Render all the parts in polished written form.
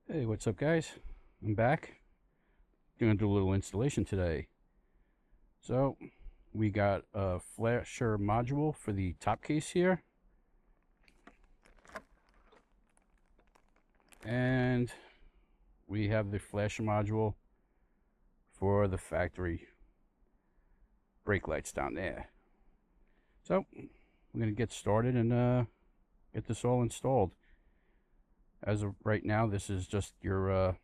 Hey, what's up guys? I'm back. Gonna do a little installation today. So we got a flasher module for the top case here. And we have the flasher module for the factory brake lights down there. So we're gonna get started and get this all installed. As of right now, this is just your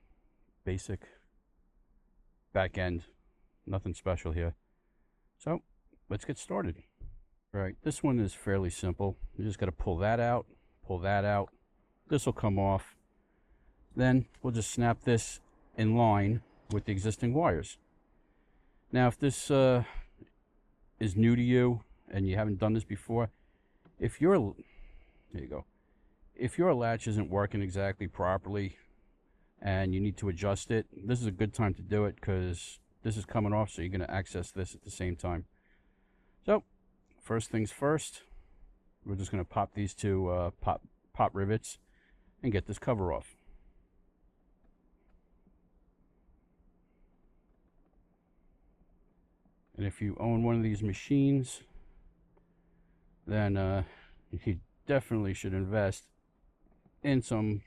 basic back end, nothing special here. So let's get started. All right, this one is fairly simple. You just got to pull that out, this will come off. Then we'll just snap this in line with the existing wires. Now if this is new to you and you haven't done this before, if your if your latch isn't working exactly properly and you need to adjust it, this is a good time to do it because this is coming off, so you're going to access this at the same time. So first things first, we're just going to pop these two pop rivets and get this cover off. And if you own one of these machines, then you definitely should invest in some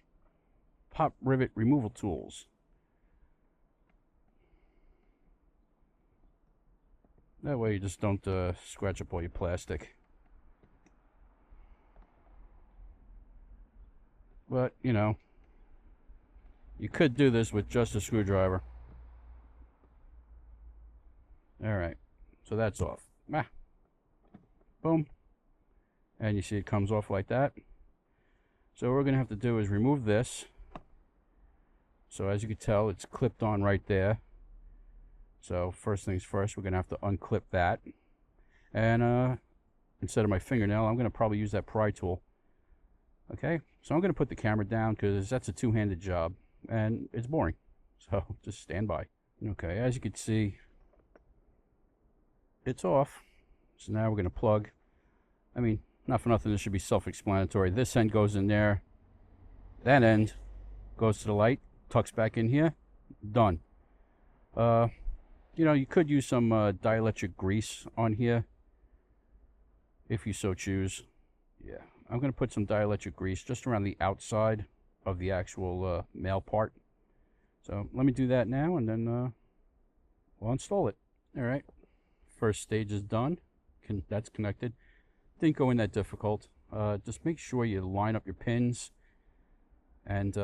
pop rivet removal tools. That way you just don't scratch up all your plastic. But, you know, you could do this with just a screwdriver. Alright, so that's off. Boom. And you see it comes off like that. So what we're going to have to do is remove this. So as you can tell, it's clipped on right there. So first things first, we're going to have to unclip that. And instead of my fingernail, I'm going to probably use that pry tool. Okay, so I'm going to put the camera down because that's a two-handed job and it's boring. So just stand by. Okay, as you can see, it's off. So now we're going to plug. I mean, not for nothing, this should be self-explanatory. This end goes in there. That end goes to the light, tucks back in here. Done. You know, you could use some dielectric grease on here if you so choose. Yeah, I'm going to put some dielectric grease just around the outside of the actual male part. So let me do that now, and then we'll install it. All right, first stage is done. That's connected. Didn't go in that difficult. Just make sure you line up your pins. And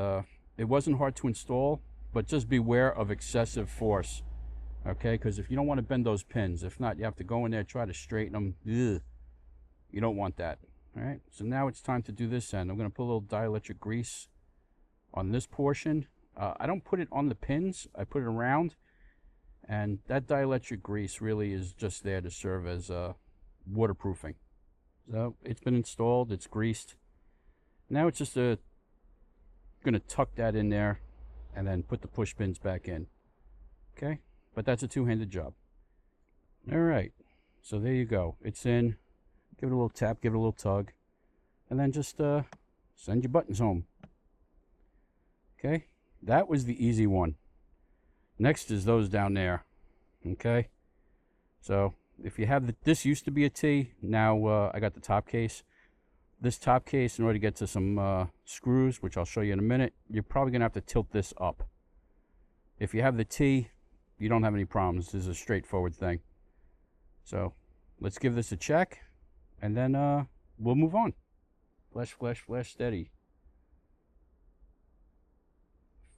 it wasn't hard to install, but just beware of excessive force. Okay, because if you don't want to bend those pins, if not, you have to go in there, try to straighten them. Ugh. You don't want that. All right, so now it's time to do this end. I'm going to put a little dielectric grease on this portion. I don't put it on the pins, I put it around. And that dielectric grease really is just there to serve as waterproofing. So it's been installed, it's greased. Now it's just going to tuck that in there and then put the push pins back in. Okay, but that's a two-handed job. All right, so there you go. It's in. Give it a little tap, give it a little tug, and then just send your buttons home. Okay, that was the easy one. Next is those down there. Okay, so if you have this used to be a T, now I got the top case. This top case, in order to get to some screws, which I'll show you in a minute, you're probably going to have to tilt this up. If you have the T, you don't have any problems. This is a straightforward thing. So let's give this a check, and then we'll move on. Flash, flash, flash, steady.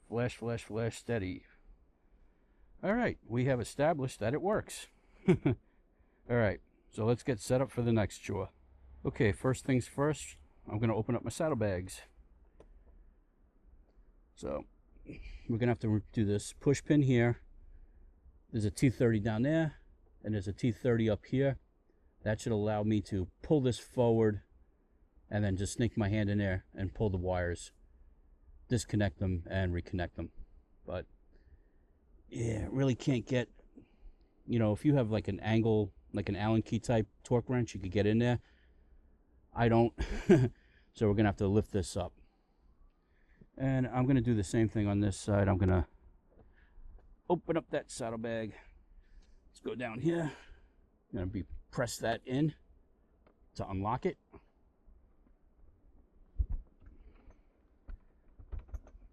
Flash, flash, flash, steady. All right, we have established that it works. All right, so let's get set up for the next chore. Okay, first things first, I'm going to open up my saddlebags. So we're going to have to do this push pin here. There's a T30 down there, and there's a T30 up here. That should allow me to pull this forward and then just sneak my hand in there and pull the wires, disconnect them and reconnect them. But yeah, really can't get, you know, if you have like an angle, like an Allen key type torque wrench, you could get in there. I don't. So we're gonna have to lift this up. And I'm going to do the same thing on this side. I'm going to open up that saddlebag. Let's go down here. I'm going to press that in to unlock it.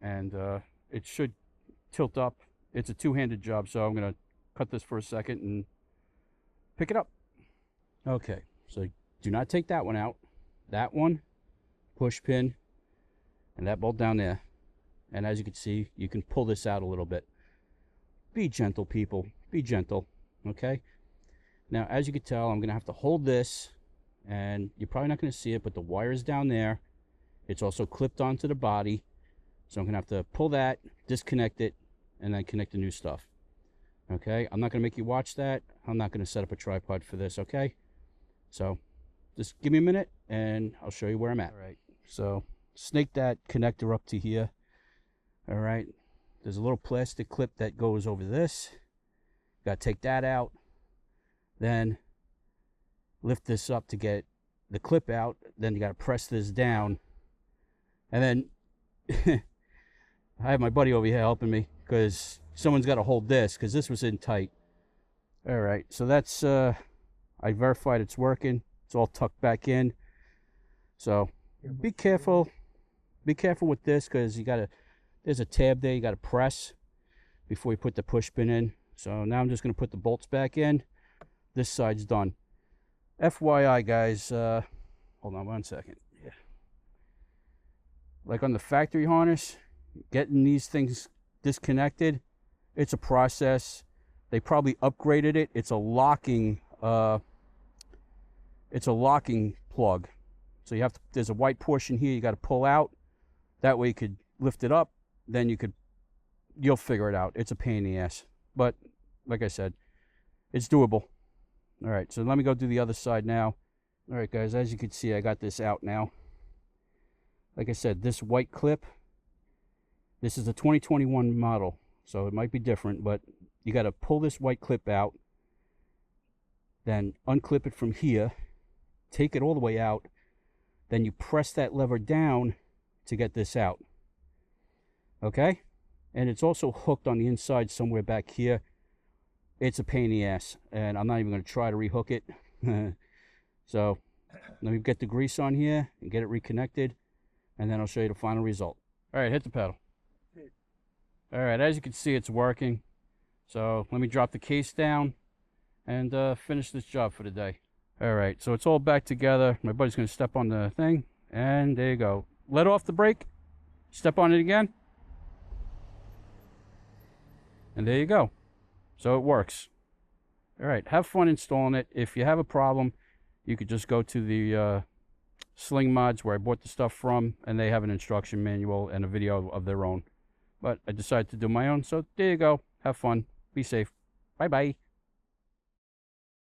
And it should tilt up. It's a two-handed job, so I'm going to cut this for a second and pick it up. Okay, so do not take that one out. That one, push pin, and that bolt down there. And as you can see, you can pull this out a little bit. Be gentle, people. Be gentle, okay? Now, as you can tell, I'm going to have to hold this, and you're probably not going to see it, but the wire is down there. It's also clipped onto the body. So I'm going to have to pull that, disconnect it, and then connect the new stuff. Okay? I'm not going to make you watch that. I'm not going to set up a tripod for this, okay? So just give me a minute, and I'll show you where I'm at. All right. So snake that connector up to here. All right. There's a little plastic clip that goes over this. Got to take that out. Then lift this up to get the clip out. Then you got to press this down. And then I have my buddy over here helping me because someone's got to hold this because this was in tight. All right. So that's, I verified it's working. It's all tucked back in. So be careful. Be careful with this because you got to, there's a tab there you got to press before you put the push pin in. So now I'm just going to put the bolts back in. This side's done. FYI, guys, hold on one second. Yeah. Like on the factory harness, getting these things disconnected, it's a process. They probably upgraded it. It's a locking plug. So you have to, there's a white portion here you got to pull out. That way you could lift it up. Then you'll figure it out. It's a pain in the ass. But like I said, it's doable. All right, so let me go do the other side now. All right, guys, as you can see, I got this out now. Like I said, this white clip, this is a 2021 model, so it might be different, but you got to pull this white clip out, then unclip it from here, take it all the way out, then you press that lever down to get this out. Okay? And it's also hooked on the inside somewhere back here. It's a pain in the ass, and I'm not even going to try to rehook it. So let me get the grease on here and get it reconnected, and then I'll show you the final result. All right, hit the pedal. All right, as you can see, it's working. So let me drop the case down and finish this job for the day. All right, so it's all back together. My buddy's going to step on the thing, and there you go. Let off the brake, step on it again, and there you go. So it works. All right, have fun installing it. If you have a problem, you could just go to the SlingMods where I bought the stuff from, and they have an instruction manual and a video of their own. But I decided to do my own, so there you go. Have fun. Be safe. Bye-bye.